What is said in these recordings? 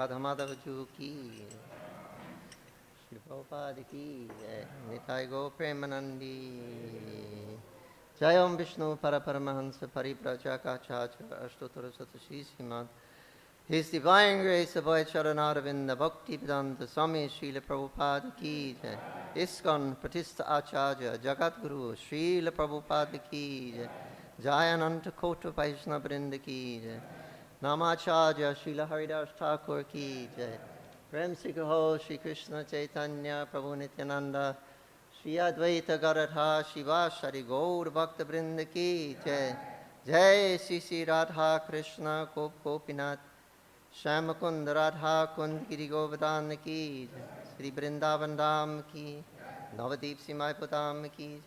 Radha Madhava Ju ki, Shri Prabhupada ki, Nitai Go Premanandi. Jayam Vishnu Paraparamahansa Pariprajaka Ashtottara Satashi Srimad. His Divine Grace Abhay Charanaravinda Bhakti Vedanta Swami Srila Prabhupada ki jai. ISKCON Pratistha Acharya Jagat Guru Srila Prabhupada ki jai. Jayananta Kota Vaishnava Vrinda ki jai. Namacharya Srila Haridas Thakur ki jai. Prem Se Kaho Shri Krishna Chaitanya Prabhu Nityananda Shri Advaita Garadha Shivasari Gaur Bhakta Vrinda ki jai. Jai Shri Shri Radha Krishna Gop Gopinath Shyamakund Kund Radha Kund Giri Govardhan ki Sri Vrindavan Dham ki Navadip Simai Putam ki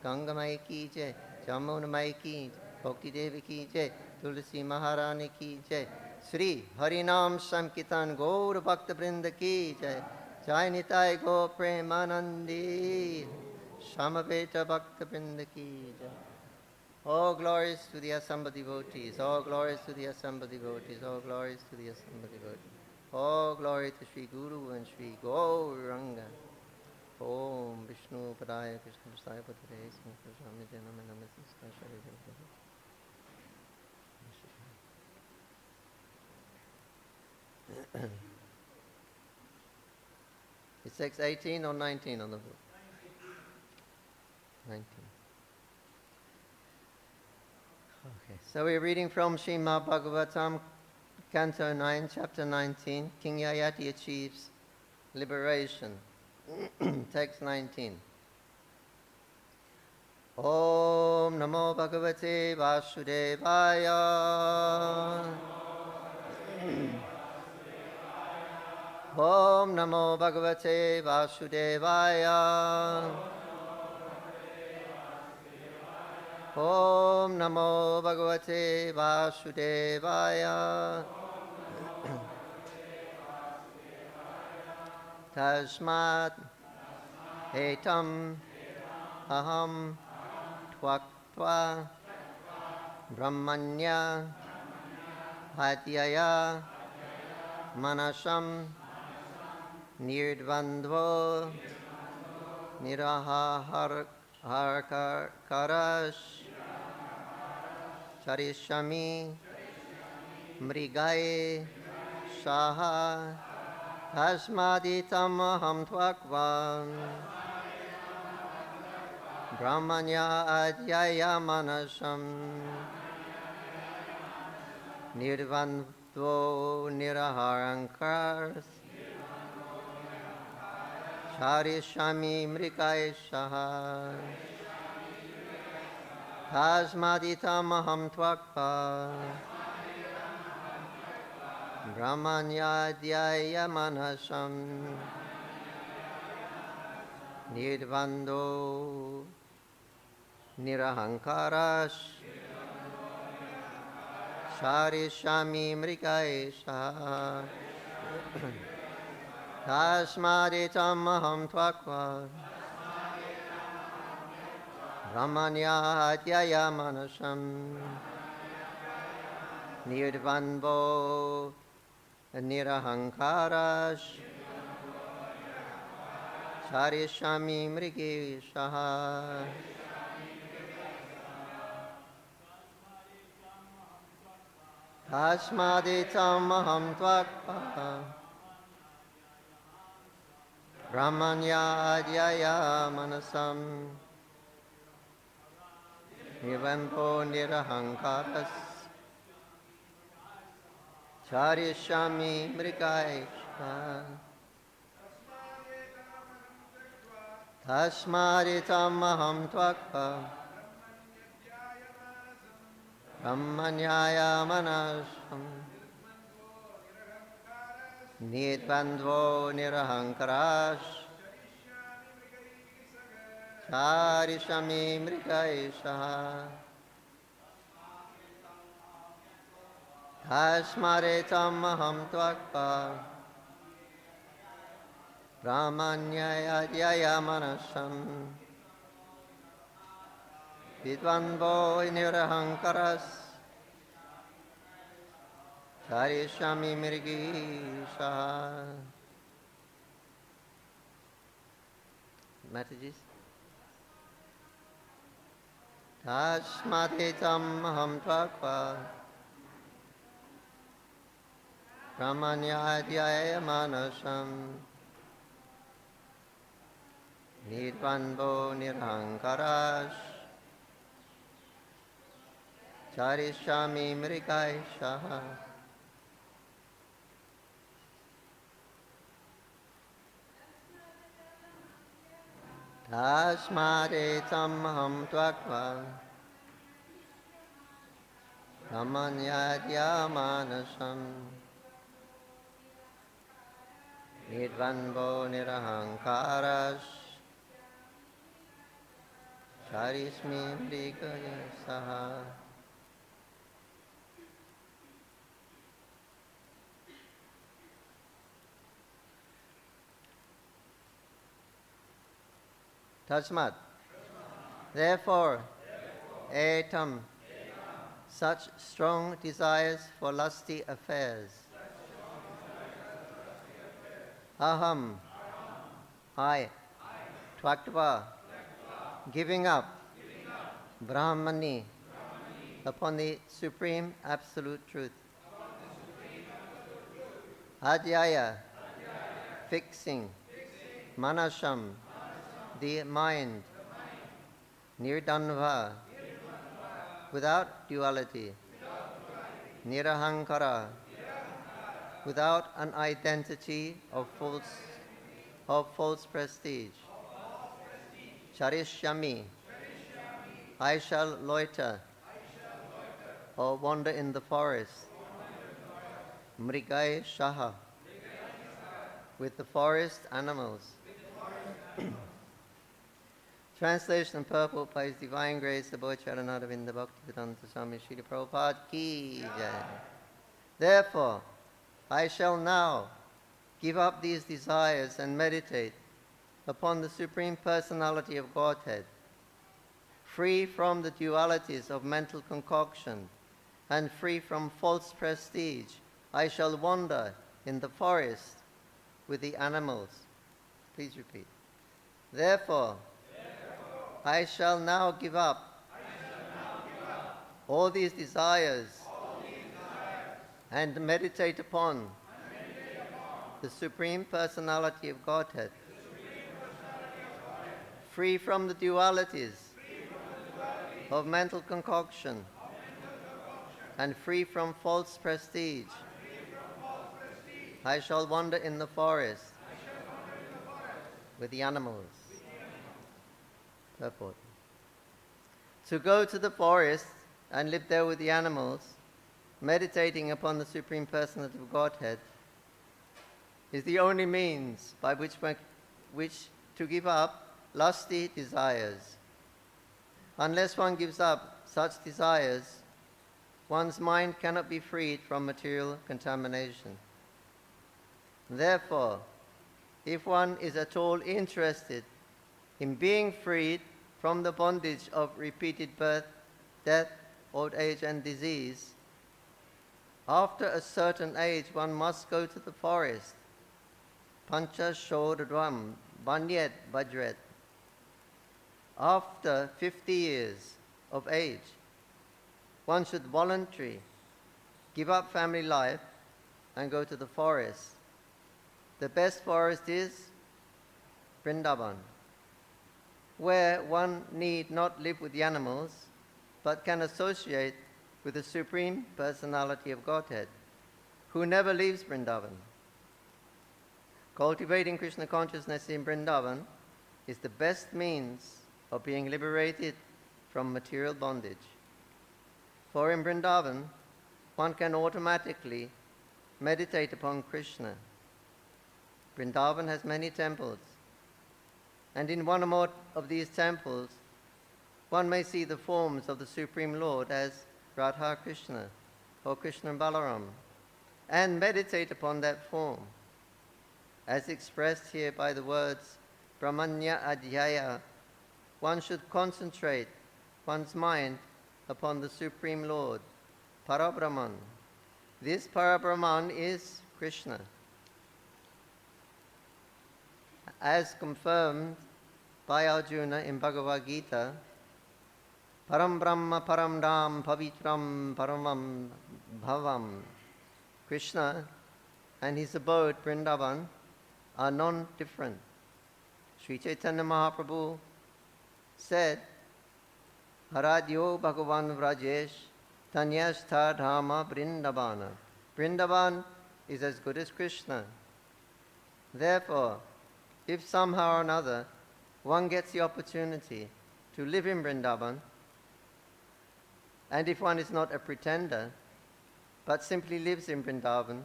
Ganga Mai ki jai Jamuna Mai ki Bhakti Devi ki jai Tulsi Maharani ki jai Sri Harinam Sankirtan Gaur Bhakta Vrinda ki jai Jai Nitai Go Premanandi Shamaveta Bhakta Vrinda ki jai. All glories to the assembled devotees, all glories to the assembled devotees, all glories to the assembled devotees. All glory to Sri Guru and Sri Gauranga. Om Vishnu Padaya Krishna Prasaya Padare Sankara Janam Namaste. It says 18 or 19 on the book? 19. Okay, so we're reading from Srimad Bhagavatam, Canto 9, Chapter 19. King Yayati achieves liberation. Text 19. Om Namo Bhagavate Vasudevaya. Om Namo Bhagavate Vasudevaya. Om Namo Bhagavate Vasudevaya. Tasmat Etam Aham Tvaktva Brahmanya Hatyaya Manasam Nirdvandvo Niraharkarash Charishami Mrigaye Shaha Tasmaditam Aham Tvakvam Brahmanya Adyaya Manasam Nirvandvo Niraharankars Charishami Mrigaye Shaha Tasmaditam Aham Tvakva Brahmanya Dhyaya Manasam Nirvando Nirahankarash Charishami Mrikaesha Tasmaditam Aham Tvakva Brahmanya Dhyaya Manasam Nirvanvo Nirahankarash Charishami Mrigeshaha Tasmaditam Aham Tvakva Brahmanya Dhyaya Manasam Nirvanvo Nirahankaras Charishami Mrikaesha Tasmaditam Aham Tvakva Brahmanyaya Manasam Nidvandvo Nirahankarash Charishami Mrikaesha Tasmaditam Aham Tvakva Brahmanyaya Dhyaya Manasam Vidvanvo Nirahankaras Karishyami Mrigisha. Mataji's. Tashmadetam aham tvakva Brahmanyadhyaya manasam Nirvanvo nirhankarash Charishyami mrikaishaha. Tasmadetam aham tvakva Brahmanyadhyaya manasam Nirvanvo nirhankarash Charismi mrikaishaha. Tasmat. Therefore, etam, such strong desires for lusty affairs. Aham, I, tvaktva, giving up, Brahmani, upon the supreme absolute truth. Adhyaya, fixing, manasham, the mind, nirdanva, without duality, nirahankara, without an identity of false prestige, charishyami, I shall loiter or wander in the forest, mrigai shaha, with the forest animals. Translation and purport by His Divine Grace, the Bhojcharanadavinda Bhaktivedanta Swami Srila Prabhupada Ki Jai. Therefore, I shall now give up these desires and meditate upon the Supreme Personality of Godhead, free from the dualities of mental concoction and free from false prestige. I shall wander in the forest with the animals. Please repeat. Therefore, I shall now give up all these desires and meditate upon the Supreme Personality of Godhead, free from the dualities of mental concoction and free from false prestige. I shall wander in the forest with the animals. Purport. To go to the forest and live there with the animals, meditating upon the Supreme Personality of Godhead, is the only means by which to give up lusty desires. Unless one gives up such desires, one's mind cannot be freed from material contamination. Therefore, if one is at all interested in being freed from the bondage of repeated birth, death, old age and disease, after a certain age one must go to the forest. Pancha Shodadvam Banyet Bajret. After 50 years of age, one should voluntarily give up family life and go to the forest. The best forest is Vrindavan, where one need not live with the animals, but can associate with the Supreme Personality of Godhead, who never leaves Vrindavan. Cultivating Krishna consciousness in Vrindavan is the best means of being liberated from material bondage. For in Vrindavan, one can automatically meditate upon Krishna. Vrindavan has many temples, and in one or more of these temples, one may see the forms of the Supreme Lord as Radha Krishna or Krishna Balaram, and meditate upon that form, as expressed here by the words Brahmanya Adhyaya. One should concentrate one's mind upon the Supreme Lord, Parabrahman, This Parabrahman is Krishna. As confirmed by Arjuna in Bhagavad Gita, Param Brahma Param Dham Pavitram Paramam Bhavam. Krishna and his abode, Vrindavan, are non-different. Sri Chaitanya Mahaprabhu said, Haradyo Bhagavan Vrajesh Tanyastha Dhama Vrindavana. Vrindavan is as good as Krishna. Therefore, if somehow or another one gets the opportunity to live in Vrindavan, and if one is not a pretender, but simply lives in Vrindavan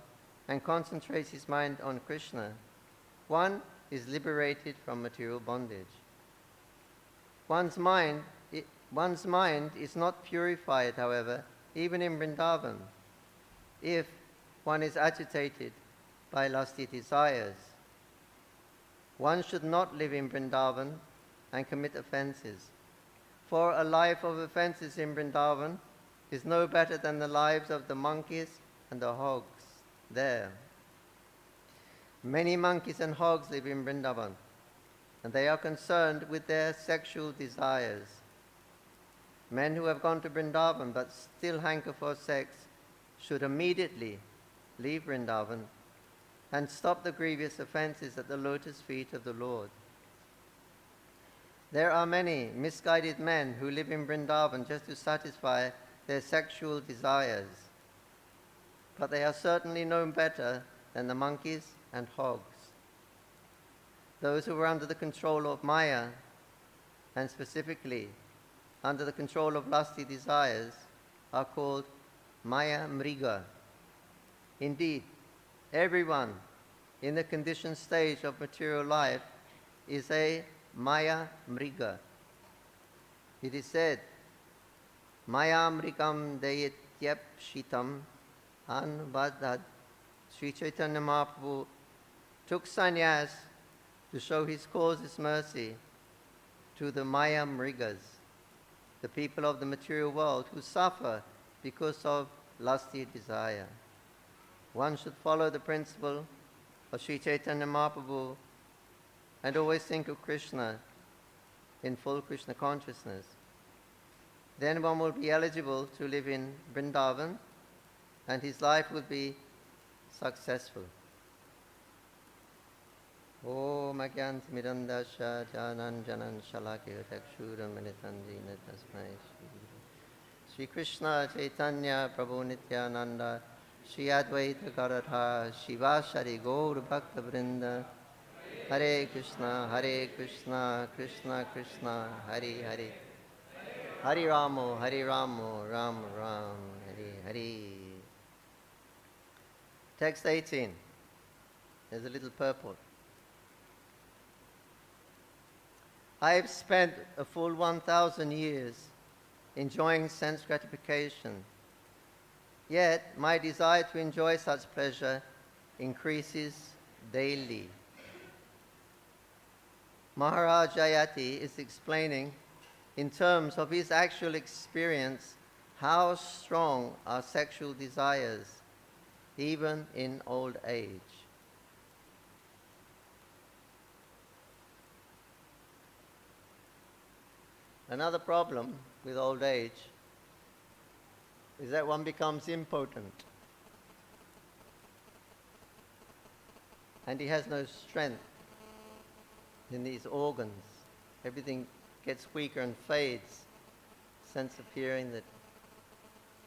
and concentrates his mind on Krishna, one is liberated from material bondage. One's mind is not purified, however, even in Vrindavan, if one is agitated by lusty desires. One should not live in Vrindavan and commit offenses, for a life of offenses in Vrindavan is no better than the lives of the monkeys and the hogs there. Many monkeys and hogs live in Vrindavan, and they are concerned with their sexual desires. Men who have gone to Vrindavan but still hanker for sex should immediately leave Vrindavan and stop the grievous offenses at the lotus feet of the Lord. There are many misguided men who live in Vrindavan just to satisfy their sexual desires, but they are certainly no better than the monkeys and hogs. Those who are under the control of Maya, and specifically under the control of lusty desires, are called Maya Mriga. Indeed, everyone in the conditioned stage of material life is a Maya Mriga. It is said, Maya Mrigam Dayityap Shitam Anvadad. Sri Chaitanya Mahaprabhu took sannyas to show his causeless mercy to the Maya Mrigas, the people of the material world who suffer because of lusty desire. One should follow the principle of Sri Chaitanya Mahaprabhu and always think of Krishna in full Krishna consciousness. Then one will be eligible to live in Vrindavan and his life will be successful. Om Agyanti Mirandasha Janan Janan Shalakya Takshuram Manitandina Tasmai Shri Krishna Chaitanya Prabhu Nityananda Shri Advaita Garadha Shivashari Gaur Bhakta Vrinda Hare Krishna Krishna Krishna Hare Hare Hare Ramo Ram Ram Hare Hare. Text 18. There's a little purport. I have spent a full 1,000 years enjoying sense gratification. Yet my desire to enjoy such pleasure increases daily. Maharaj Jayati is explaining in terms of his actual experience how strong are sexual desires even in old age. Another problem with old age is that one becomes impotent and he has no strength in these organs. Everything gets weaker and fades. Sense of hearing, the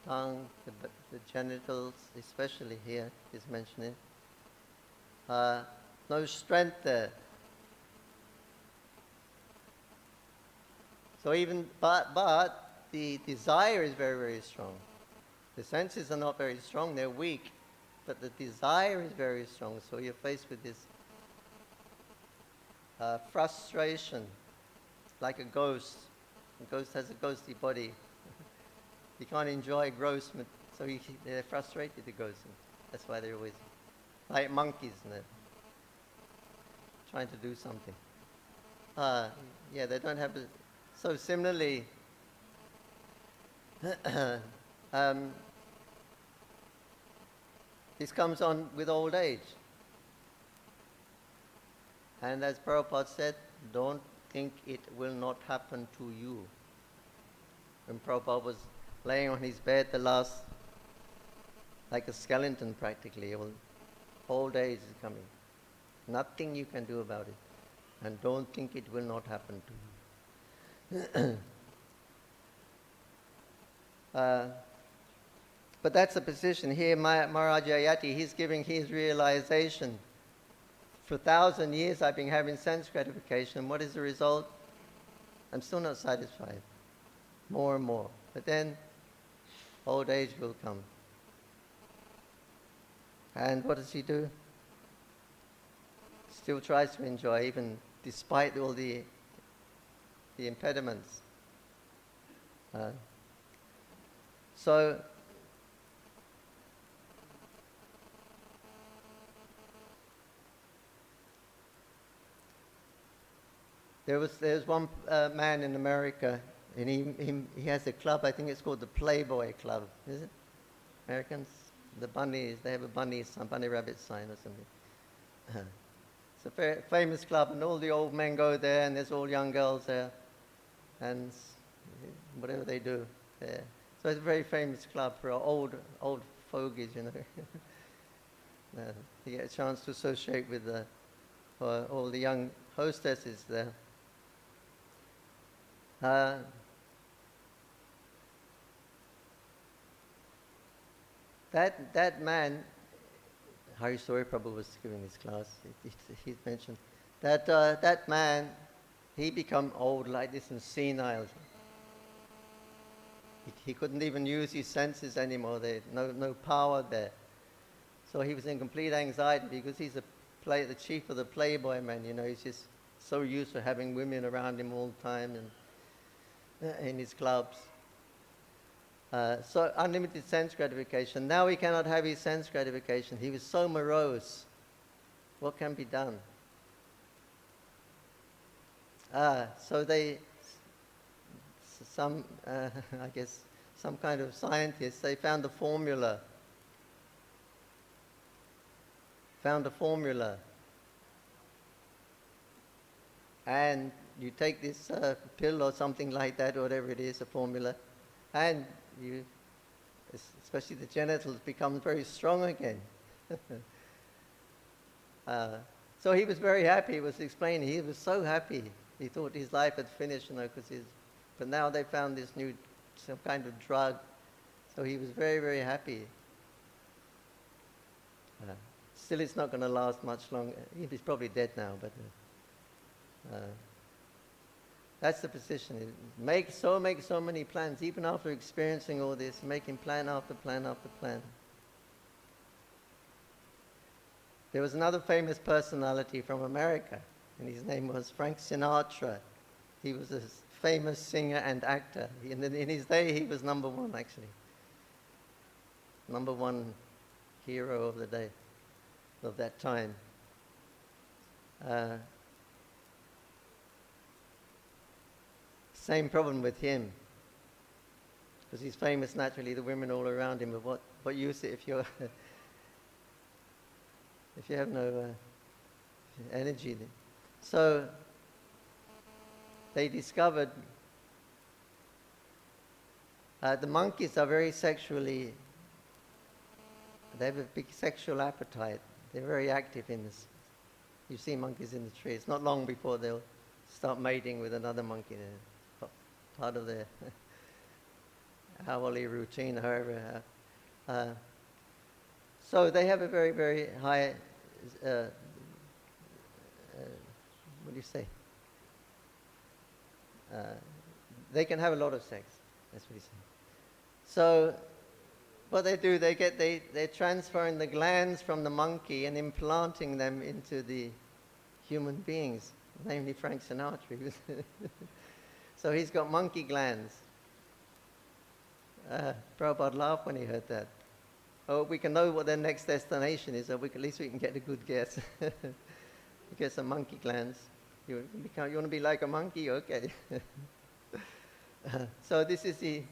tongue, the genitals, especially here is mentioning. No strength there. So but the desire is very, very strong. The senses are not very strong, they're weak, but the desire is very strong. So you're faced with this frustration, like a ghost. A ghost has a ghostly body. You can't enjoy gross, so they're frustrated, the ghosts. That's why they're always like monkeys, and they're trying to do something. Yeah, they don't have. So similarly, This comes on with old age. And as Prabhupada said, don't think it will not happen to you. When Prabhupada was laying on his bed like a skeleton practically, old age is coming. Nothing you can do about it. And don't think it will not happen to you. But that's the position. Here Maharaj Yati, he's giving his realization. For 1,000 years I've been having sense gratification. What is the result? I'm still not satisfied. More and more. But then old age will come. And what does he do? Still tries to enjoy, even despite all the impediments. So there's one man in America, and he has a club. I think it's called the Playboy Club. Is it? Americans, the bunnies. They have a bunny rabbit sign or something. It's a very famous club, and all the old men go there, and there's all young girls there, and whatever they do there. So it's a very famous club for old fogies, you know. You get a chance to associate with all the young hostesses there. That man, Hari Suri Prabhu was giving this class, he mentioned that man, he become old like this and senile. He couldn't even use his senses anymore. There's no power there. So he was in complete anxiety because he's the chief of the Playboy men. You know, he's just so used to having women around him all the time and in his clubs. So unlimited sense gratification. Now he cannot have his sense gratification. He was so morose. What can be done? So I guess some kind of scientists, they found a formula. And you take this pill or something like that, or whatever it is, a formula, and especially the genitals, become very strong again. So he was very happy. He was explaining, he was so happy. He thought his life had finished, you know, but now they found this some kind of drug. So he was very, very happy. Still, it's not going to last much longer. He's probably dead now, but that's the position. Make so many plans, even after experiencing all this, making plan after plan after plan. There was another famous personality from America, and his name was Frank Sinatra. He was a famous singer and actor. In his day, he was number one, actually. Number one hero of the day, of that time. Same problem with him. Because he's famous, naturally, the women all around him, but what use if you have no energy? So they discovered the monkeys are very sexually, they have a big sexual appetite. They're very active in this. You see monkeys in the tree. It's not long before they'll start mating with another monkey. Part of their hourly routine, however. So they have a very, very high, what do you say? They can have a lot of sex. That's what he's saying. So what they do, they're transferring the glands from the monkey and implanting them into the human beings, namely Frank Sinatra. So he's got monkey glands. Prabhupada laughed when he heard that. Oh, we can know what their next destination is, so at least we can get a good guess. You get some monkey glands. You want to be like a monkey? Okay. So this is the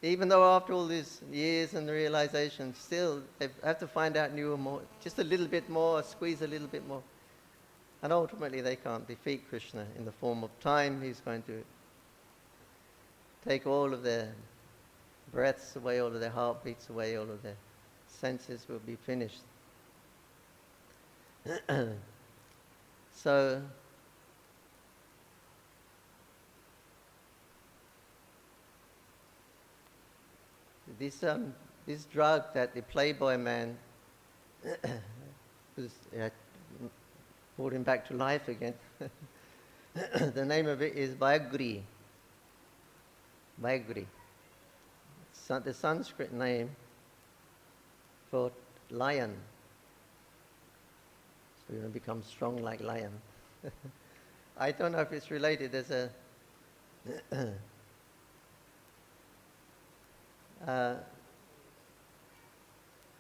even though after all these years and the realization, still they have to find out new and more, just a little bit more, squeeze a little bit more. And ultimately they can't defeat Krishna in the form of time. He's going to take all of their breaths away, all of their heartbeats away, all of their senses will be finished. So this drug that the playboy man brought him back to life again. The name of it is Vyagri. Vyagri. The Sanskrit name for lion. So you're going to become strong like lion. I don't know if it's related. There's a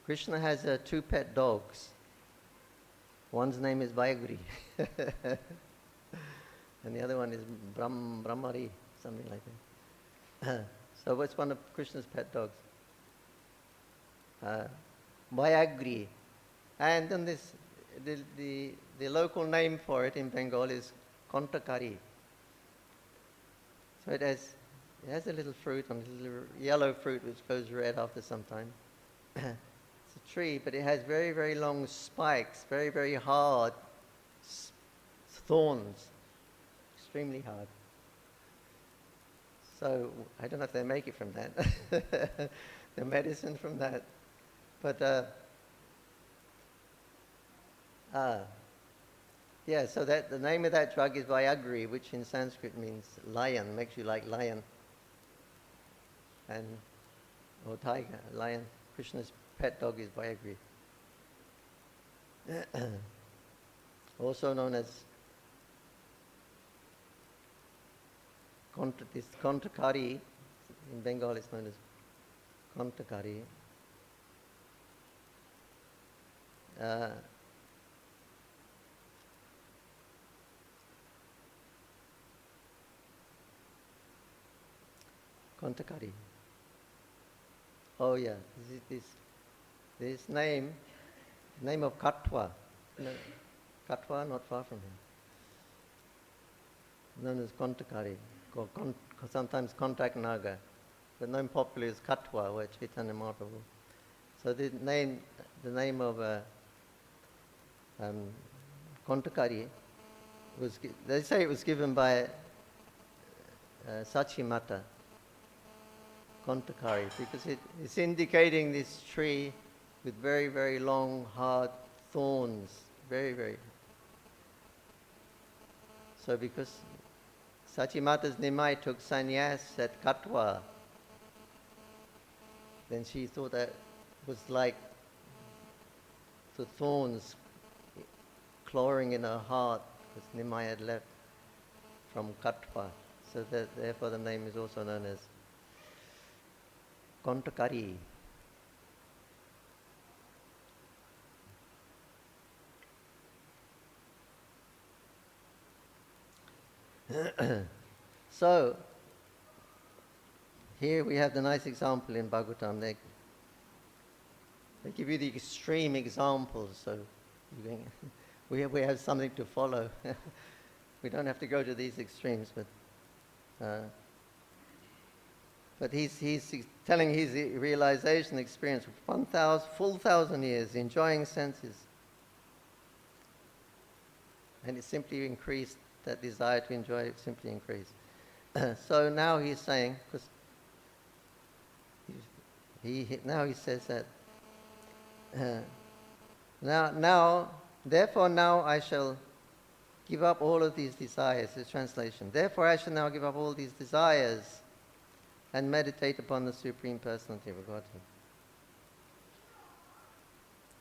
Krishna has two pet dogs. One's name is Vyagri, and the other one is Brahmari, something like that. So what's one of Krishna's pet dogs? Vyagri. And then the local name for it in Bengal is Kontakari. So it has a little fruit, a little yellow fruit which goes red after some time. It's a tree, but it has very, very long spikes, very, very hard thorns, extremely hard. So I don't know if they make it from that, the medicine from that. But yeah, so that the name of that drug is Vyagri, which in Sanskrit means lion, makes you like lion. Or tiger, lion. Krishna's pet dog is Vyagri. Also known as Kontakari. In Bengal it's known as Kontakari. Kontakari. Oh yeah, this name of Katwa, Katwa not far from him, known as Kontakari, or sometimes Kontak Naga, but known popularly as Katwa, where Chaitanya Mahaprabhu. So the name of Kontakari they say it was given by Sachimata. Kontakari, because it's indicating this tree with very, very long, hard thorns, very, very. So because Sachimata's Nimai took sannyas at Katwa, then she thought that was like the thorns clawing in her heart, because Nimai had left from Katwa. So therefore the name is also known as Kontakari. So, here we have the nice example in Bhagavatam. They give you the extreme examples, so we have something to follow. We don't have to go to these extremes, but he's telling his realization experience of 1,000 years, enjoying senses. And it simply increased, that desire to enjoy it simply increased. So now he's saying, because now he says that, therefore now I shall give up all of these desires, the translation. Therefore I shall now give up all these desires and meditate upon the Supreme Personality of Godhead.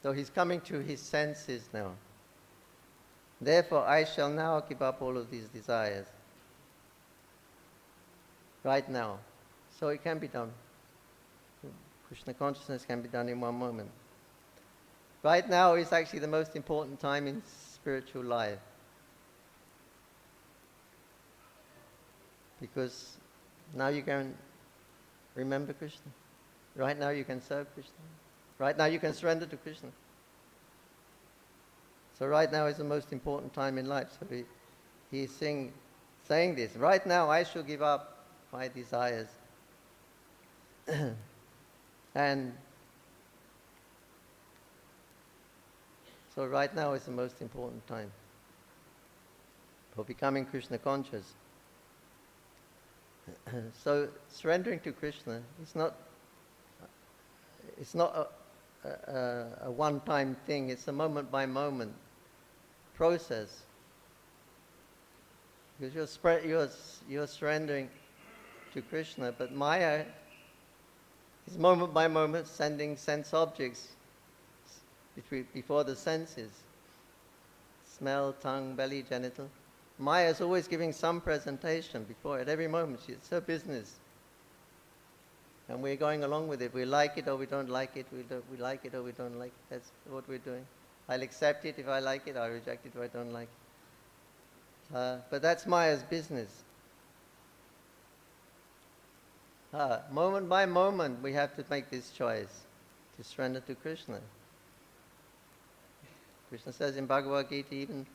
So he's coming to his senses now. Therefore, I shall now give up all of these desires. Right now. So it can be done. Krishna consciousness can be done in one moment. Right now is actually the most important time in spiritual life. Because now you're going remember Krishna. Right now you can serve Krishna. Right now you can surrender to Krishna. So right now is the most important time in life. So he's saying this. Right now I shall give up my desires. And so right now is the most important time for becoming Krishna conscious. So surrendering to Krishna is not a one-time thing. It's a moment-by-moment process. Because you're surrendering to Krishna, but Maya is moment by moment sending sense objects before the senses. Smell, tongue, belly, genital. Maya is always giving some presentation before at every moment. It's her business. And we're going along with it. We like it or we don't like it. We like it or we don't like it. That's what we're doing. I'll accept it if I like it. I'll reject it if I don't like it. But that's Maya's business. Moment by moment, we have to make this choice to surrender to Krishna. Krishna says in Bhagavad Gita,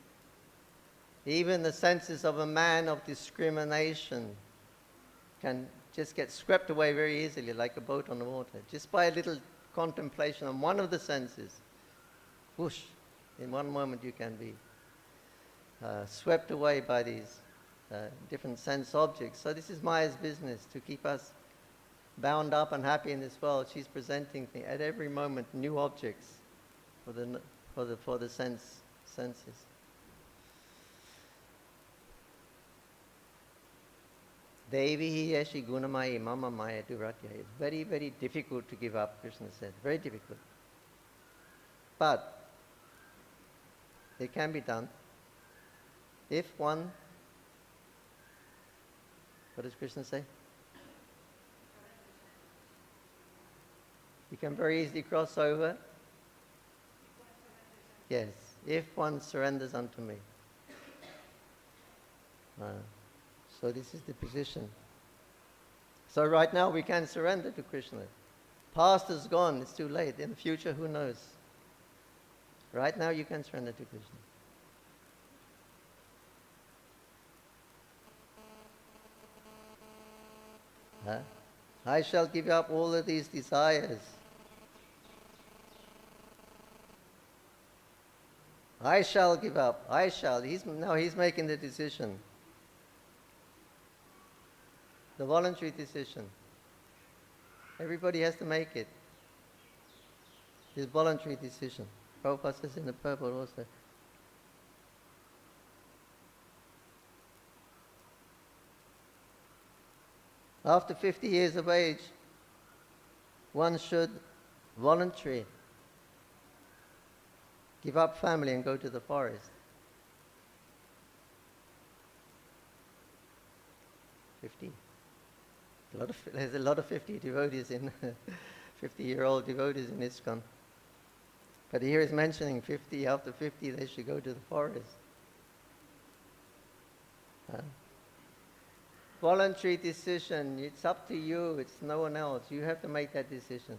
even the senses of a man of discrimination can just get swept away very easily, like a boat on the water, just by a little contemplation on one of the senses. Whoosh! In one moment you can be swept away by these different sense objects. So this is Maya's business, to keep us bound up and happy in this world. She's presenting at every moment new objects for the senses. Devi yeshi gunamayi mama maya duratya. It's very, very difficult to give up, Krishna said. Very difficult. But it can be done if one, what does Krishna say? You can very easily cross over. Yes, if one surrenders unto me. So this is the position. So right now we can surrender to Krishna. Past is gone, it's too late. In the future, who knows? Right now you can surrender to Krishna. I shall give up all of these desires. I shall give up. I shall. He's making the decision. The voluntary decision. Everybody has to make it. It's voluntary decision. Prabhupada says in the purport also. After 50 years of age, one should voluntarily give up family and go to the forest. 50. There's a lot of 50 devotees in 50-year-old devotees in ISKCON. But here is mentioning 50. After 50, they should go to the forest. Voluntary decision. It's up to you. It's no one else. You have to make that decision.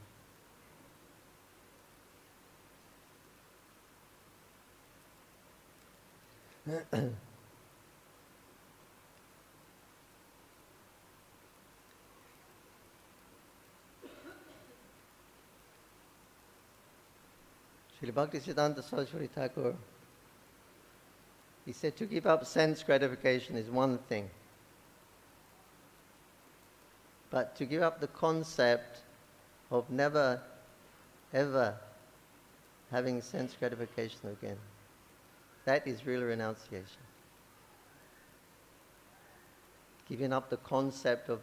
Srila Bhaktisiddhanta Saraswati Thakur, he said to give up sense gratification is one thing. But to give up the concept of never, ever having sense gratification again, that is real renunciation. Giving up the concept of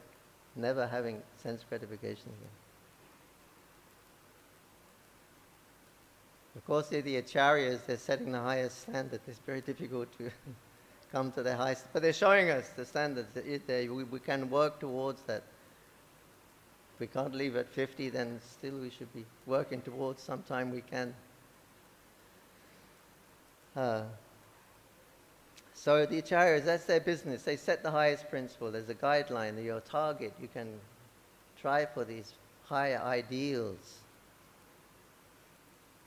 never having sense gratification again. Of course, the acharyas, they're setting the highest standard. It's very difficult to come to the highest, but they're showing us the standards. We can work towards that. If we can't leave at 50, then still we should be working towards sometime we can. So the acharyas, that's their business. They set the highest principle. There's a guideline, your target. You can strive for these higher ideals.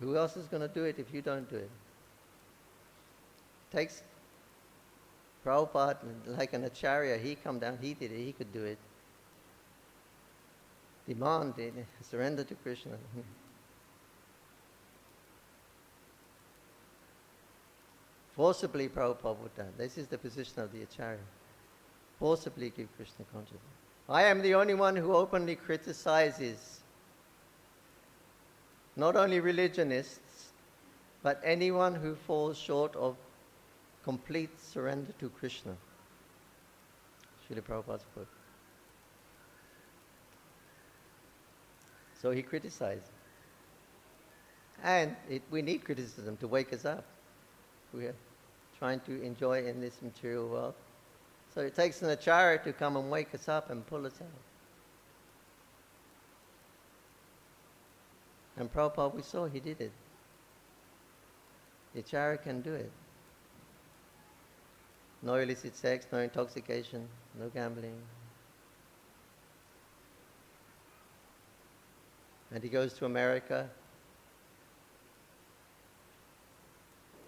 Who else is going to do it if you don't do it? Takes Prabhupada, like an acharya, he come down, he did it, he could do it. Demand it, surrender to Krishna. Forcibly Prabhupada would do. This is the position of the acharya. Forcibly give Krishna consciousness. I am the only one who openly criticizes not only religionists, but anyone who falls short of complete surrender to Krishna. Srila Prabhupada's quote. So he criticized. And we need criticism to wake us up. We are trying to enjoy in this material world. So it takes an acharya to come and wake us up and pull us out. And Prabhupada, we saw he did it. The acharya can do it. No illicit sex, no intoxication, no gambling. And he goes to America.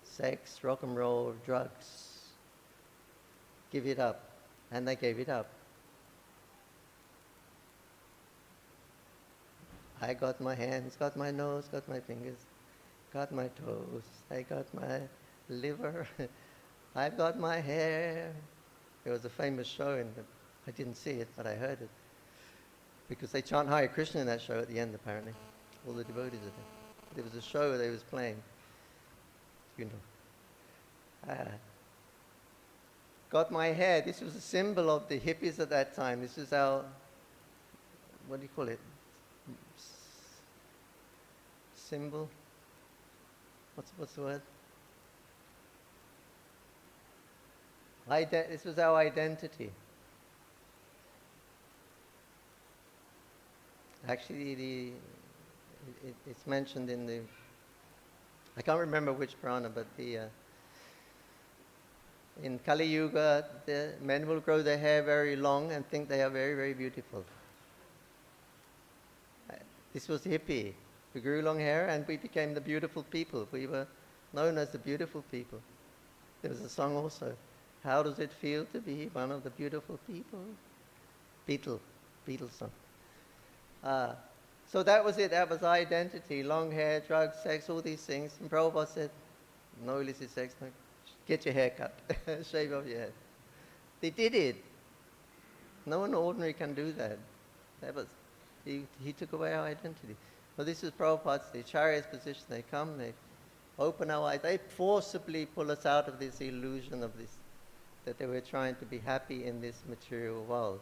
Sex, rock and roll, drugs. Give it up. And they gave it up. I got my hands, got my nose, got my fingers, got my toes, I got my liver, I've got my hair. There was a famous show, I didn't see it, but I heard it. Because they chant Hare Krishna in that show at the end, apparently. All the devotees are there. There was a show they was playing. You know. Got my hair. This was a symbol of the hippies at that time. This is our, what do you call it? Symbol? What's the word? This was our identity. Actually, it's mentioned in the, I can't remember which Purana, but in Kali Yuga, the men will grow their hair very long and think they are very, very beautiful. This was hippie. We grew long hair and we became the beautiful people. We were known as the beautiful people. There was a song also. How does it feel to be one of the beautiful people? Beatles song. So that was it. That was identity. Long hair, drugs, sex, all these things. And Prabhupada said, no illicit sex, no. Get your hair cut. Shave off your head. They did it. No one ordinary can do that. That was, he took away our identity. Well, this is Prabhupada's, the Acharya's position. They come, they open our eyes. They forcibly pull us out of this illusion of this, that they were trying to be happy in this material world.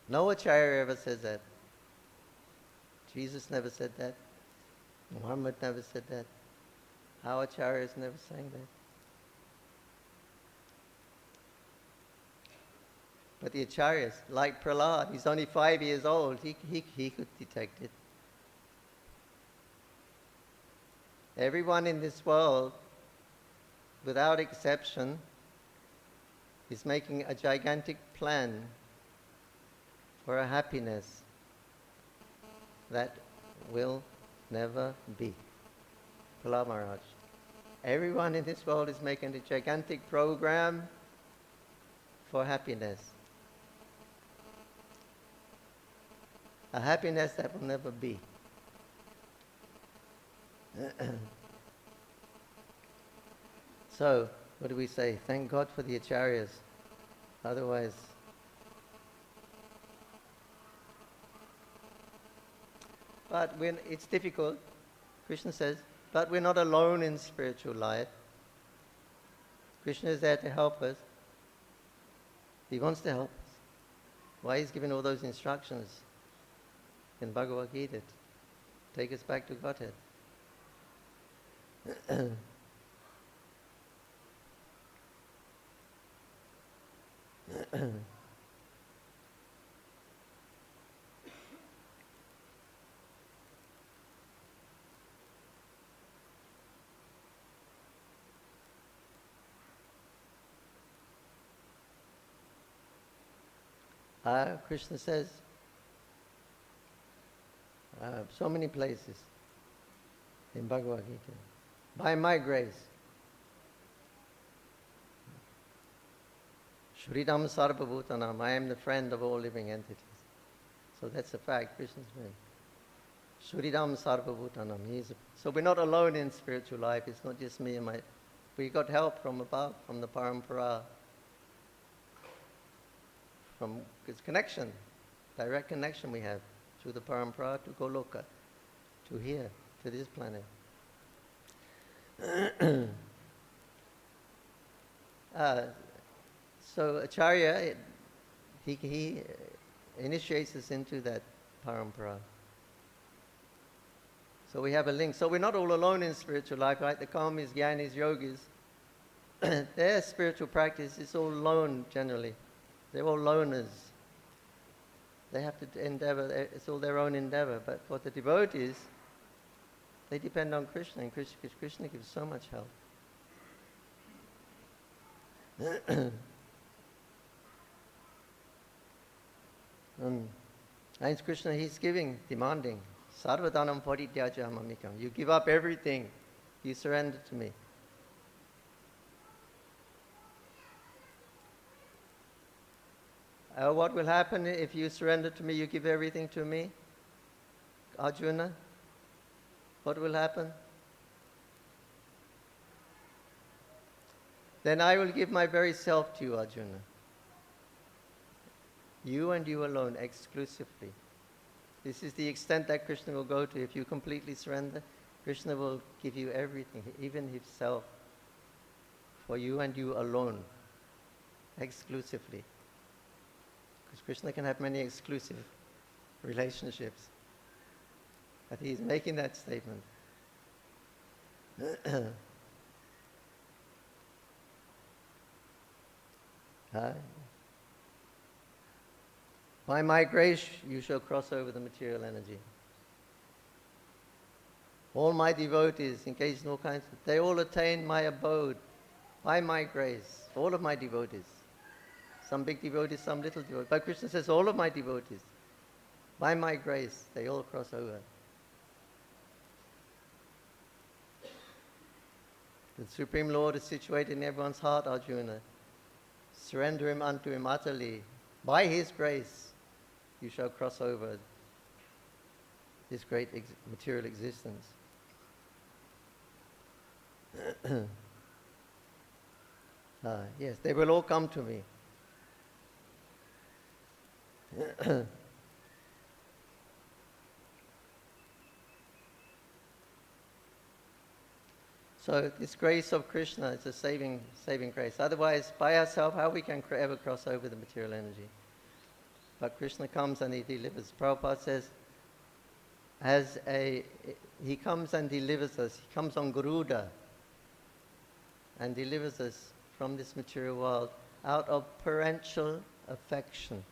No Acharya ever says that. Jesus never said that. Muhammad never said that. Our Acharya is never saying that. But the Acharyas, like Prahlad, he's only 5 years old, he could detect it. Everyone in this world, without exception, is making a gigantic plan for a happiness that will never be. Prahlad Maharaj. Everyone in this world is making a gigantic program for happiness. A happiness that will never be. So, what do we say? Thank God for the Acharyas. Otherwise, but when it's difficult, Krishna says, but we're not alone in spiritual life. Krishna is there to help us. He wants to help us. Why he's giving all those instructions in Bhagavad Gita? Take us back to Godhead. Krishna says, so many places in Bhagavad Gita, by my grace, Shridam Sarvabhutanam, I am the friend of all living entities. So that's a fact, Krishna's friend. Shridam Sarvabhutanam. So we're not alone in spiritual life. It's not just me and we got help from above, from the parampara. From this connection, direct connection we have through the parampara to Goloka, to here, to this planet. So Acharya, he initiates us into that parampara. So we have a link. So we're not all alone in spiritual life, right? The karmis, jnanis, yogis, their spiritual practice is all lone generally. They're all loners. They have to endeavor, it's all their own endeavor. But for the devotees, they depend on Krishna, and Krishna gives so much help. And Krishna, he's giving, demanding. Sarvadanam parityaja mamikam. You give up everything. You surrender to me. What will happen if you surrender to me, you give everything to me? Arjuna? What will happen? Then I will give my very self to you, Arjuna. You and you alone, exclusively. This is the extent that Krishna will go to. If you completely surrender, Krishna will give you everything, even himself, for you and you alone, exclusively. Because Krishna can have many exclusive relationships. But he's making that statement. By my grace, you shall cross over the material energy. All my devotees, engaged in all kinds of, they all attain my abode by my grace. All of my devotees. Some big devotees, some little devotees. But Krishna says, all of my devotees, by my grace, they all cross over. The Supreme Lord is situated in everyone's heart, Arjuna. Surrender him unto him utterly. By his grace, you shall cross over this great material existence. Yes, they will all come to me. So this grace of Krishna is a saving grace. Otherwise, by ourselves, how we can ever cross over the material energy? But Krishna comes and he delivers. Prabhupada says, he comes and delivers us. He comes on Garuda and delivers us from this material world out of parental affection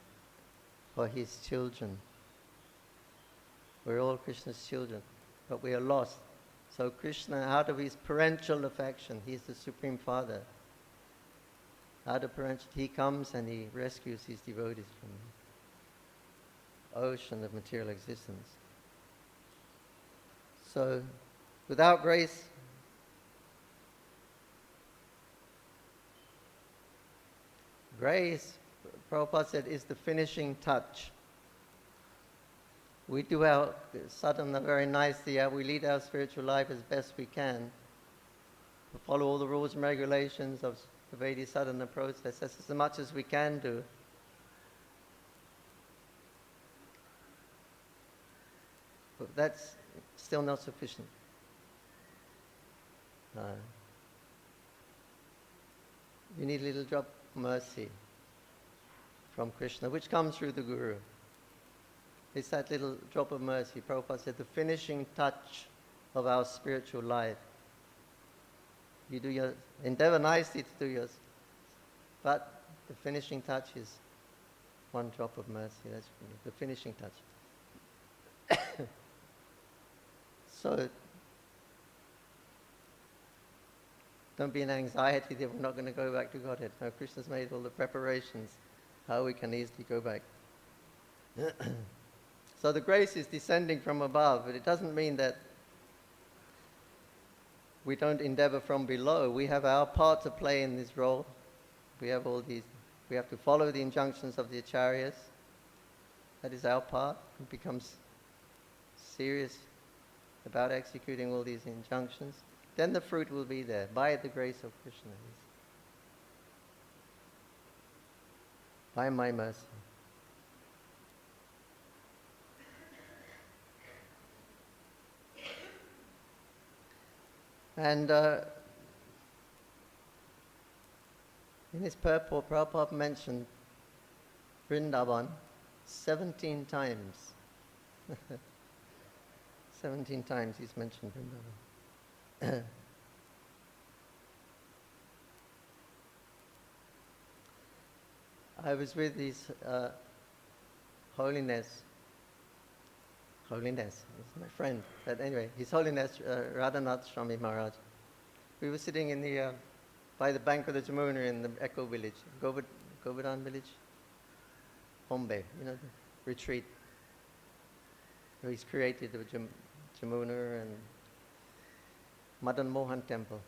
for his children. We're all Krishna's children, but we are lost. So Krishna, out of his parental affection, he's the Supreme Father. Out of parental, he comes and he rescues his devotees from the ocean of material existence. So, without grace, grace, Prabhupada said, is the finishing touch. We do our sadhana very nicely. We lead our spiritual life as best we can. We follow all the rules and regulations of the Vedic sadhana process. That's as much as we can do. But that's still not sufficient. You need a little drop of mercy from Krishna, which comes through the Guru. It's that little drop of mercy. Prabhupada said, the finishing touch of our spiritual life. You do your endeavor nicely to do yours, but the finishing touch is one drop of mercy. That's really the finishing touch. So, don't be in anxiety that we're not going to go back to Godhead. No, Krishna's made all the preparations how we can easily go back So the grace is descending from above, but it doesn't mean that we don't endeavor from below. We have our part to play in this role. We have we have to follow the injunctions of the acharyas. That is our part. It becomes serious about executing all these injunctions. Then the fruit will be there, by the grace of Krishna. By my mercy. And in his purport, Prabhupada mentioned Vrindavan 17 times. 17 times he's mentioned Vrindavan. I was with His Holiness is my friend, but anyway, His Holiness Radhanath Swami Maharaj. We were sitting in the by the bank of the Jamuna in the Echo village, Govardhan village, Bombay, the retreat. Where he's created the Jamuna and Madan Mohan temple.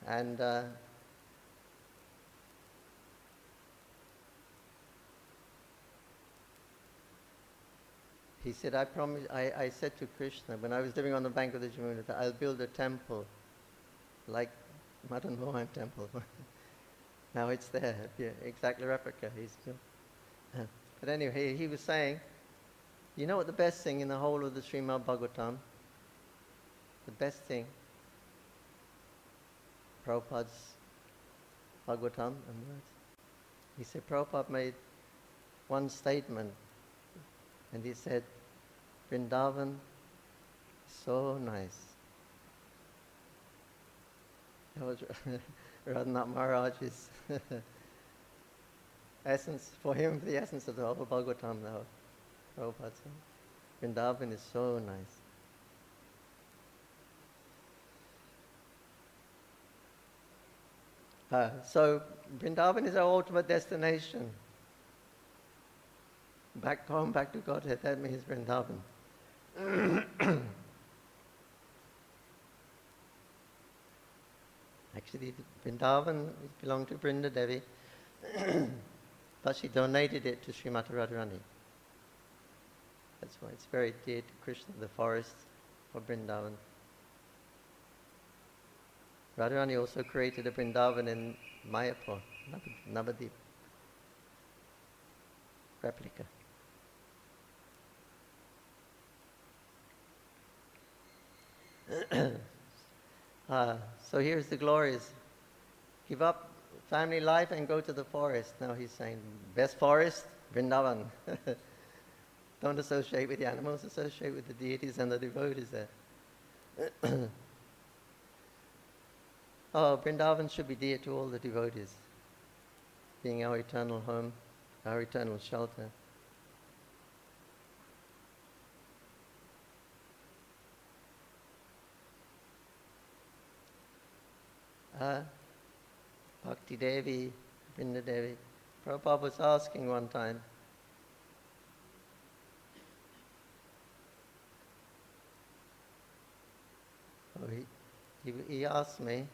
And he said, I said to Krishna, when I was living on the bank of the Jamuna, that I'll build a temple like Madan Mohan temple. Now it's there, exactly replica. But anyway, he was saying, you know what the best thing in the whole of the Srimad Bhagavatam, the best thing, Prabhupada's Bhagavatam and words, he said, Prabhupada made one statement, and he said, Vrindavan is so nice. That was Radhanath Maharaj's essence, for him, the essence of the whole Bhagavatam now. Prabhupada said, Vrindavan is so nice. So Vrindavan is our ultimate destination. Back home, back to Godhead, that means Vrindavan. Actually, Vrindavan belonged to Vrinda Devi, but she donated it to Srimati Radharani. That's why it's very dear to Krishna, the forest of Vrindavan. Radharani also created a Vrindavan in Mayapur, Navadip, replica. So here's the glories. Give up family life and go to the forest. Now he's saying, best forest, Vrindavan. Don't associate with the animals, associate with the deities and the devotees there. Oh, Vrindavan should be dear to all the devotees, being our eternal home, our eternal shelter. Bhakti Devi, Vrinda Devi. Prabhupada was asking one time, he asked me,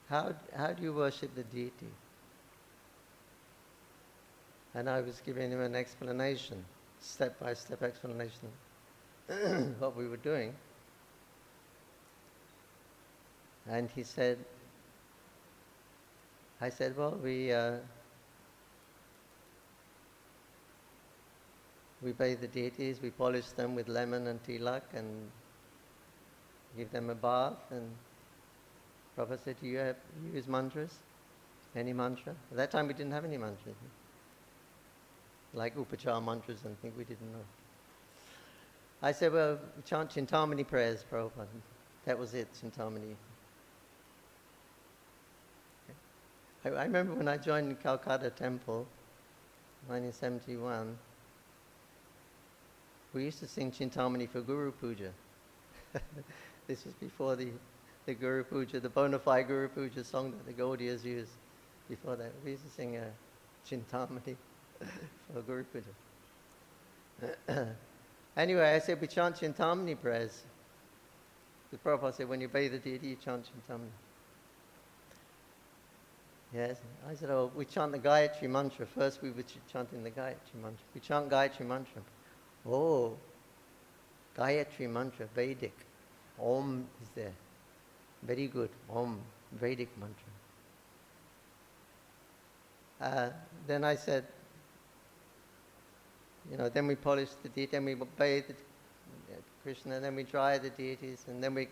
how do you worship the deity? And I was giving him an explanation, step-by-step explanation, what we were doing. And he said, I said, well, we bathe the deities, we polish them with lemon and tilak and give them a bath. And Prabhupada said, do you use mantras? Any mantra? At that time we didn't have any mantras. Like upachara mantras and things we didn't know. I said, well, chant Chintamani prayers, Prabhupada. That was it, Chintamani. I remember when I joined Calcutta Temple, 1971, we used to sing Chintamani for Guru Puja. This was before the Guru Puja, the bona fide Guru Puja song that the Gaudiyas used. Before that, we used to sing Chintamani for Guru Puja. Anyway, I said we chant Chintamani prayers. The Prabhupada said when you bathe the deity, you chant Chintamani. Yes, I said, oh, we chant the Gayatri Mantra. First we were chanting the Gayatri Mantra. We chant Gayatri Mantra. Oh, Gayatri Mantra, Vedic. Om is there. Very good. Om, Vedic Mantra. Then I said, then we polish the deity, then we bathe Krishna, then we dry the deities, and then we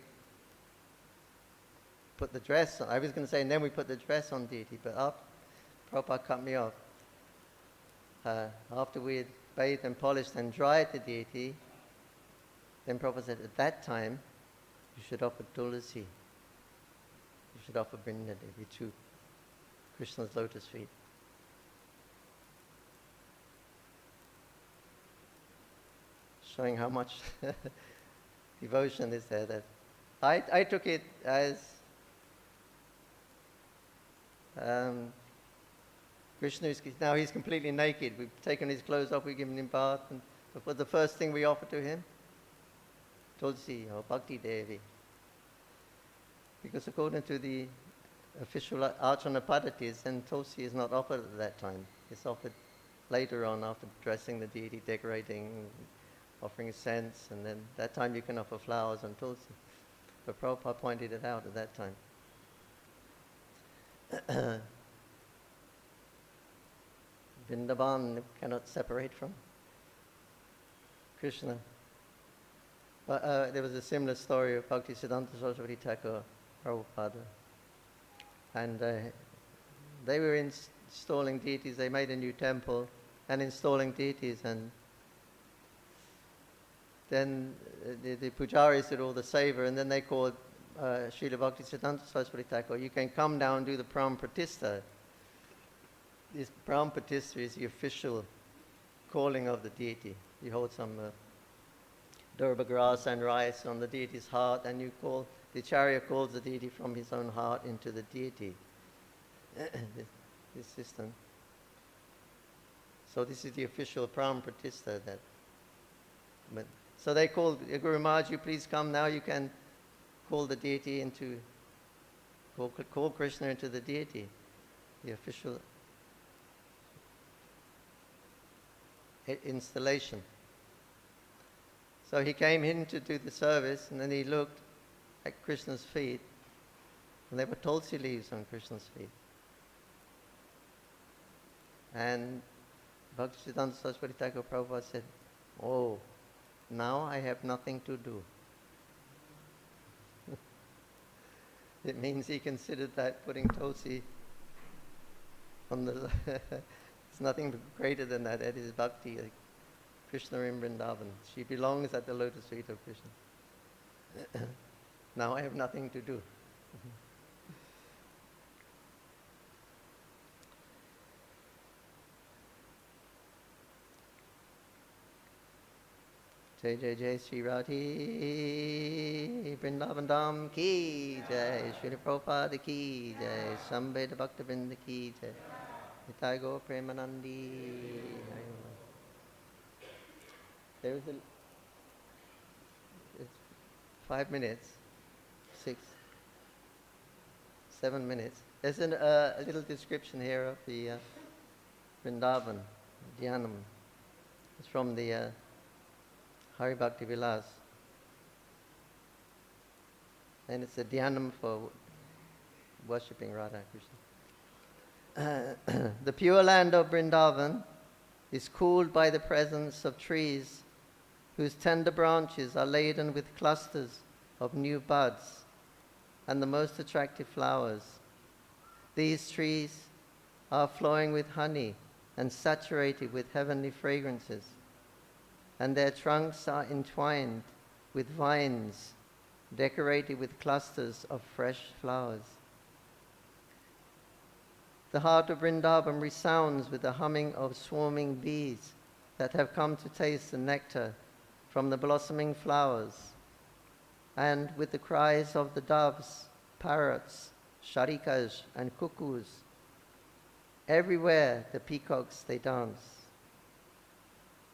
put the dress on. I was going to say, and then we put the dress on deity, but Prabhupada cut me off. After we had bathed and polished and dried the deity, then Prabhupada said, at that time, you should offer tulasi. You should offer Vrindadevi to Krishna's lotus feet. Showing how much devotion is there. That I took it as Krishna now he's completely naked. We've taken his clothes off, we've given him bath, and but the first thing we offer to him, Tulsi or Bhakti Devi. Because according to the official Archana Padhatis, then Tulsi is not offered at that time. It's offered later on after dressing the deity, decorating, offering scents, and then that time you can offer flowers and Tulsi. But Prabhupada pointed it out at that time. Vrindavan cannot separate from Krishna. But there was a similar story of Bhakti Siddhanta Saraswati Thakur, Prabhupada. And they were installing deities. They made a new temple and installing deities. And then the pujaris did all the seva, and then they called Srila Bhakti Siddhanta Saraswati Thakur, you can come down and do the Pram Pratistha. This Pram Pratistha is the official calling of the deity. You hold some durba grass and rice on the deity's heart, and you call, the Acharya calls the deity from his own heart into the deity. this system. So this is the official Pram Pratistha. So they called Guru Maharaj, you please come now, you can call the deity into, call Krishna into the deity, the official installation. So he came in to do the service, and then he looked at Krishna's feet, and there were tulsi leaves on Krishna's feet. And Bhaktisiddhanta Saraswati Thakur Prabhupada said, oh, now I have nothing to do. It means he considered that putting tulsi on the... it's nothing greater than that. That is bhakti, like Krishna in Vrindavan. She belongs at the lotus feet of Krishna. Now I have nothing to do. Jai Jai Jai Sri Radhi Vrindavan Dham Ki Jai, Srila Prabhupada Ki Jai, Sambheda Bhaktivinoda Ki Jai, Nitai Gaur Premanandi. There is it's 5 minutes, 6, 7 minutes. There's a little description here of the Vrindavan, Dhyanam. It's from the Hari Bhakti Vilas. And it's a dhyanam for worshipping Radha Krishna. The pure land of Vrindavan is cooled by the presence of trees whose tender branches are laden with clusters of new buds and the most attractive flowers. These trees are flowing with honey and saturated with heavenly fragrances, and their trunks are entwined with vines decorated with clusters of fresh flowers. The heart of Vrindavan resounds with the humming of swarming bees that have come to taste the nectar from the blossoming flowers, and with the cries of the doves, parrots, sharikas, and cuckoos Everywhere the peacocks, they dance.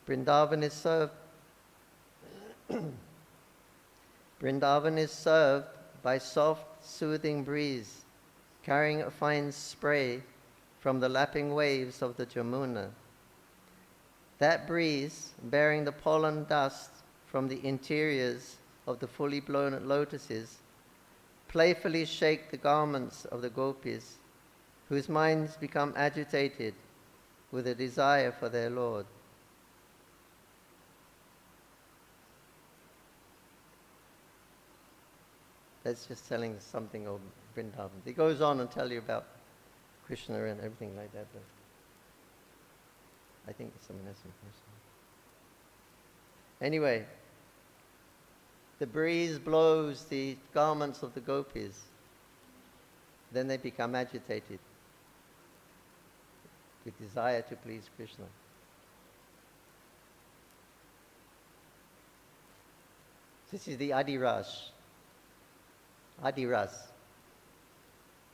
Vrindavan is served Vrindavan is served by soft, soothing breeze, carrying a fine spray from the lapping waves of the Jamuna. That breeze, bearing the pollen dust from the interiors of the fully blown lotuses, playfully shake the garments of the gopis, whose minds become agitated with a desire for their Lord. That's just telling something of Vrindavan. It goes on and tell you about Krishna and everything like that, but I think it's something that's important. Anyway, the breeze blows the garments of the gopis. Then they become agitated with desire to please Krishna. This is the Adiras. Adiras.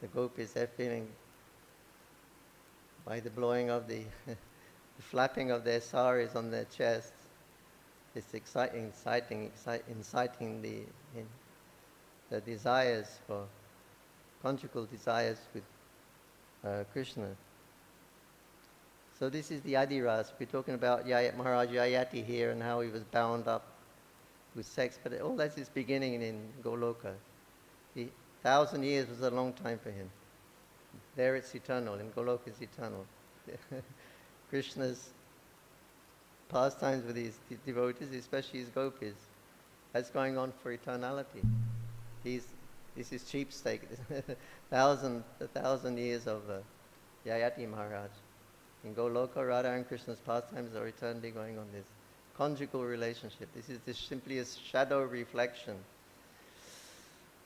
The gopis, they're feeling by the blowing of the flapping of their saris on their chests. It's inciting the desires for conjugal desires with Krishna. So this is the Adiras. We're talking about Maharaj Yayati here and how he was bound up with sex, but all that is beginning in Goloka. 1,000 years was a long time for him. There it's eternal, in Goloka it's eternal. Krishna's pastimes with his devotees, especially his gopis, that's going on for eternality. This is cheapsake. 1,000 years of Yayati Maharaj. In Goloka, Radha and Krishna's pastimes are eternally going on, this conjugal relationship. This is simply a shadow reflection.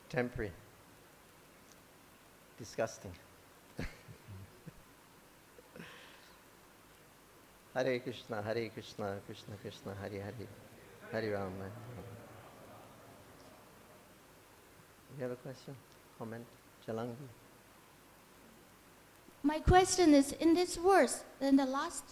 Temporary. Disgusting. Hare Krishna, Krishna Krishna, Hare Hare, Hare Rama. You have a question? Comment? Jalangi? My question is, in this verse, in the last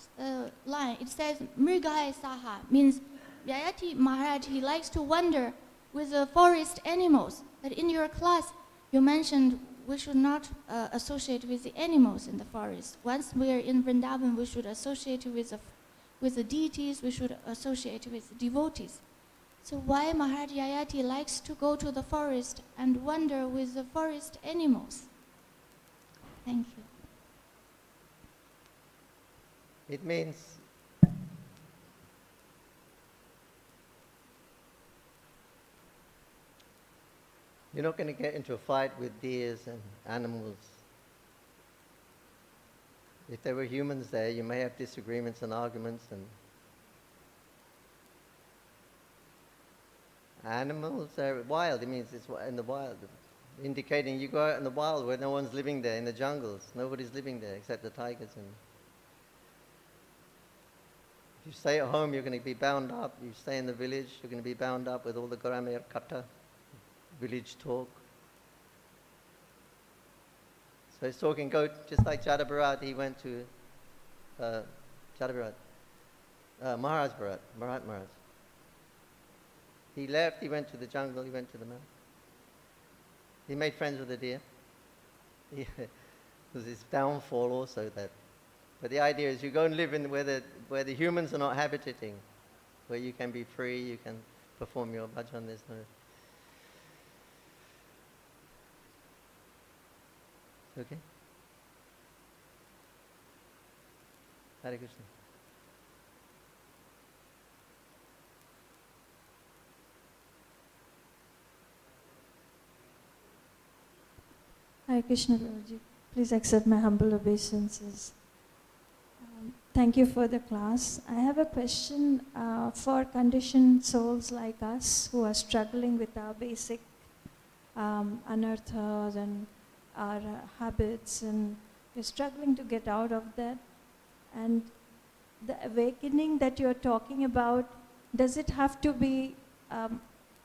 line, it says, Mrigaya Saha, means Yayati Maharaj, he likes to wander with the forest animals. But in your class, you mentioned we should not associate with the animals in the forest. Once we are in Vrindavan, we should associate with the deities, we should associate with the devotees. So why Maharaj Yayati likes to go to the forest and wander with the forest animals? Thank you. It means you're not going to get into a fight with deers and animals. If there were humans there, you may have disagreements and arguments, and animals are wild. It means it's in the wild, indicating you go out in the wild where no one's living there, in the jungles. Nobody's living there except the tigers. And if you stay at home, you're going to be bound up. You stay in the village, you're going to be bound up with all the Garamir Kata, village talk. So he's talking, go just like Jada Bharat, he went to Maharaj Bharat. He left, he went to the jungle, he went to the mountain. He made friends with the deer. It was his downfall also that. But the idea is you go and live in where the humans are not habitating, where you can be free, you can perform your bhajan, there's no... Okay? Hare Krishna. Hare Krishna, Guruji. Please accept my humble obeisances. Thank you for the class. I have a question for conditioned souls like us who are struggling with our basic anarthas and our habits, and we're struggling to get out of that. And the awakening that you're talking about, does it have to be,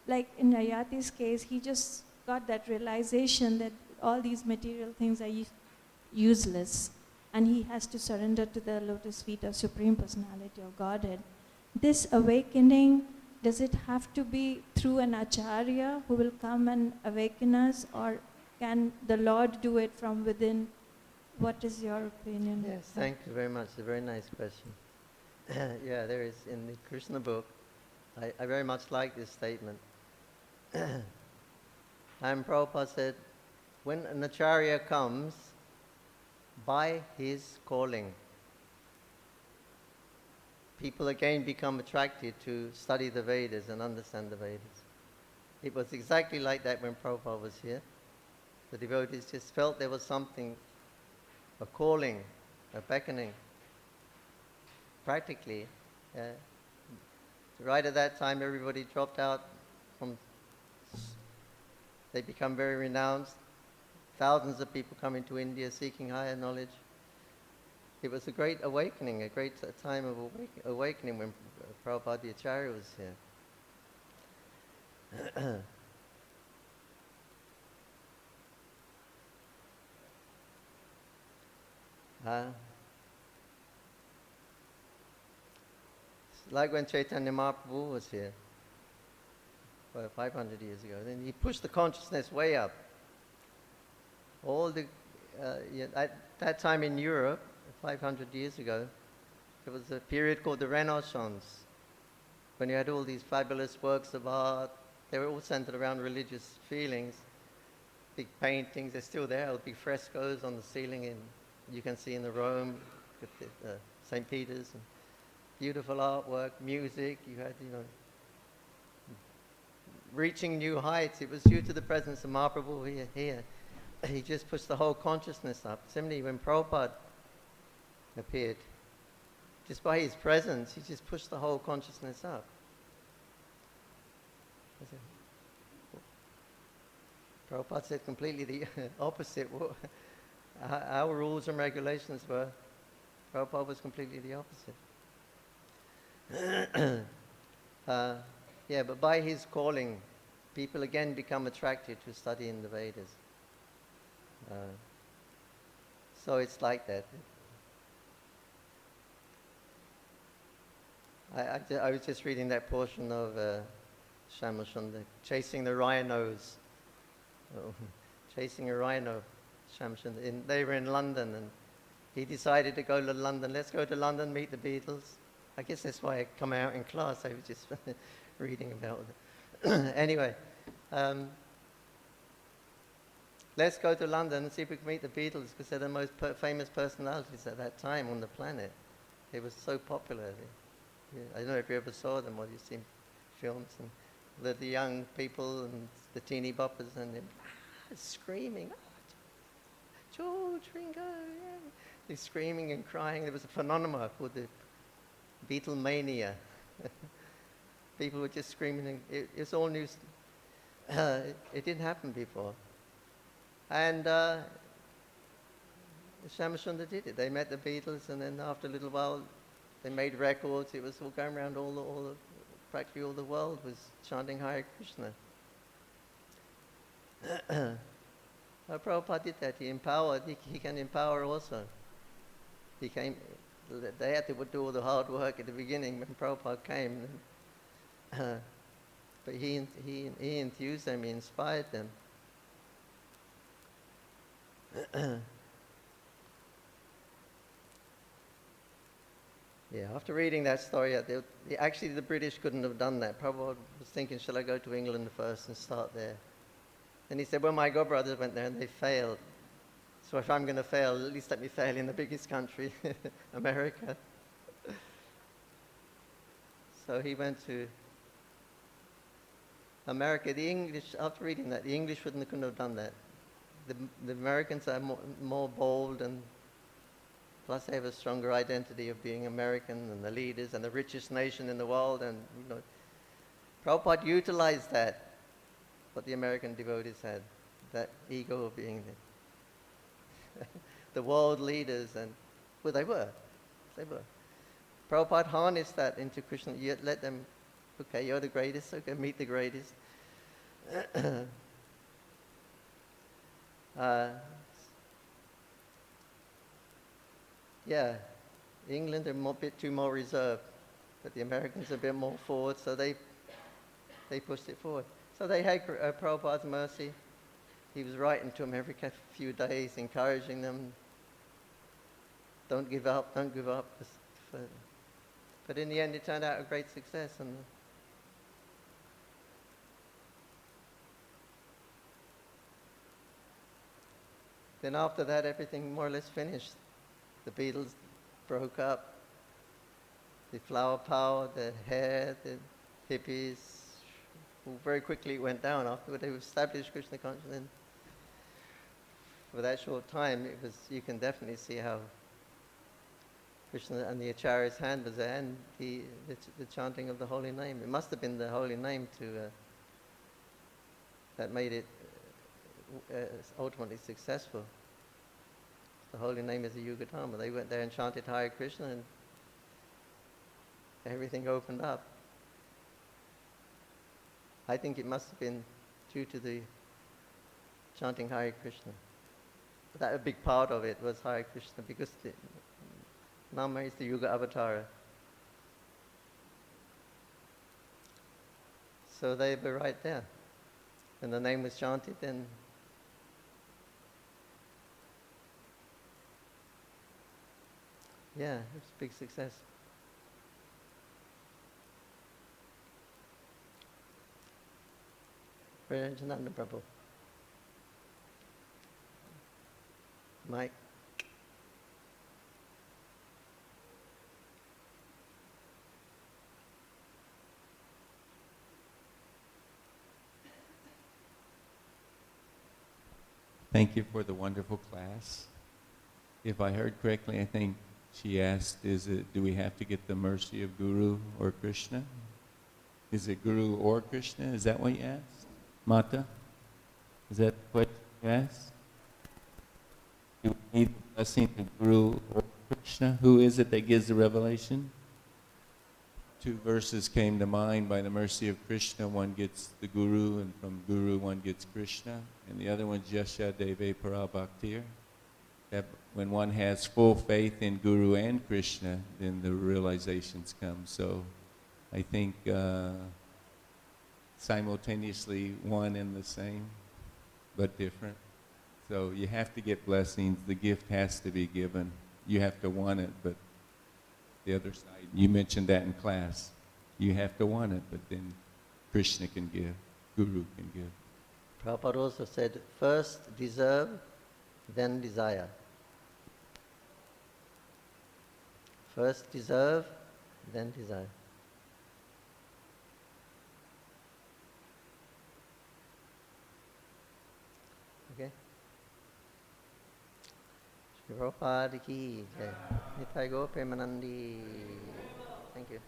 like in Ayati's case, he just got that realization that all these material things are useless. and he has to surrender to the lotus feet of Supreme Personality of Godhead. This awakening, does it have to be through an acharya who will come and awaken us, or can the Lord do it from within? What is your opinion? Yes, thank you very much. It's a very nice question. Yeah, there is in the Krishna book, I very much like this statement. And Prabhupada said, when an acharya comes, by his calling, people again become attracted to study the Vedas and understand the Vedas. It was exactly like that when Prabhupada was here. The devotees just felt there was something, a calling, a beckoning. Practically, right at that time everybody dropped out from, they become very renounced. Thousands of people coming to India seeking higher knowledge. It was a great awakening, a great time of awakening when Prabhupada the Acharya was here. Like when Chaitanya Mahaprabhu was here, 500 years ago, then he pushed the consciousness way up. All the, at that time in Europe, 500 years ago, there was a period called the Renaissance, when you had all these fabulous works of art. They were all centered around religious feelings. Big paintings, they're still there, big frescoes on the ceiling you can see in the Rome, St. Peter's. And beautiful artwork, music, you had, reaching new heights. It was due to the presence of Mahaprabhu here. He just pushed the whole consciousness up. Similarly, when Prabhupada appeared, just by his presence, he just pushed the whole consciousness up. Prabhupada said completely the opposite. Our rules and regulations were, Prabhupada was completely the opposite. Yeah, but by his calling, people again become attracted to studying the Vedas. So it's like that. I was just reading that portion of Shamashunda, chasing the rhinos. Chasing a rhino, Shamashunda. They were in London, and he decided to go to London. Let's go to London, meet the Beatles. I guess that's why I come out in class. I was just reading about it. Anyway, let's go to London and see if we can meet the Beatles, because they're the most famous personalities at that time on the planet. They were so popular. I don't know if you ever saw them or you've seen films. And the young people and the teeny boppers and them screaming, oh, George, Ringo, yeah. They're screaming and crying. There was a phenomenon called the Beatlemania. People were just screaming. It's all new. It didn't happen before. And Shamashunda did it. They met the Beatles, and then after a little while, they made records. It was all going around practically all the world was chanting Hare Krishna. Prabhupada did that. He empowered. He can empower also. They had to do all the hard work at the beginning when Prabhupada came. But he enthused them, he inspired them. Yeah, after reading that story, actually the British couldn't have done that. Prabhupada was thinking, shall I go to England first and start there? Then he said, well, my godbrothers went there and they failed. So if I'm going to fail, at least let me fail in the biggest country, America. So he went to America. The English, after reading that, the English couldn't have done that. The Americans are more bold, and plus they have a stronger identity of being American and the leaders and the richest nation in the world. And Prabhupada utilized that, what the American devotees had, that ego of being the world leaders, and well, they were. Prabhupada harnessed that into Krishna. You let them, okay, you're the greatest, okay, meet the greatest. Yeah, England are a bit too more reserved, but the Americans are a bit more forward, so they pushed it forward. So they had Prabhupada's mercy. He was writing to them every few days, encouraging them, don't give up, don't give up. But in the end, it turned out a great success. And then after that, everything more or less finished. The Beatles broke up. The flower power, the hair, the hippies, very quickly it went down. After they established Krishna consciousness, for that short time, you can definitely see how Krishna and the Acharya's hand was there, and the chanting of the holy name. It must have been the holy name that made it ultimately successful. The holy name is the Yugadharma. They went there and chanted Hare Krishna, and everything opened up. I think it must have been due to the chanting Hare Krishna. But that a big part of it was Hare Krishna, because Nama is the Yuga Avatara. So they were right there. When the name was chanted, then yeah, it was a big success. Jananivasa Prabhu. Mike. Thank you for the wonderful class. If I heard correctly, I think she asked, do we have to get the mercy of Guru or Krishna? Is it Guru or Krishna? Is that what you asked? Mata? Is that what you asked? Do we need the blessing of Guru or Krishna? Who is it that gives the revelation? Two verses came to mind. By the mercy of Krishna, one gets the Guru, and from Guru one gets Krishna, and the other one's Yasha Deve Parabhaktir. That when one has full faith in Guru and Krishna, then the realizations come. So I think simultaneously one and the same, but different. So you have to get blessings. The gift has to be given. You have to want it, but the other side, you mentioned that in class. You have to want it, but then Krishna can give, Guru can give. Prabhupada also said, first deserve, then desire. First deserve, then desire. Okay? Shri Prabhupada ki jai. Nitai Go Premanandi. Thank you.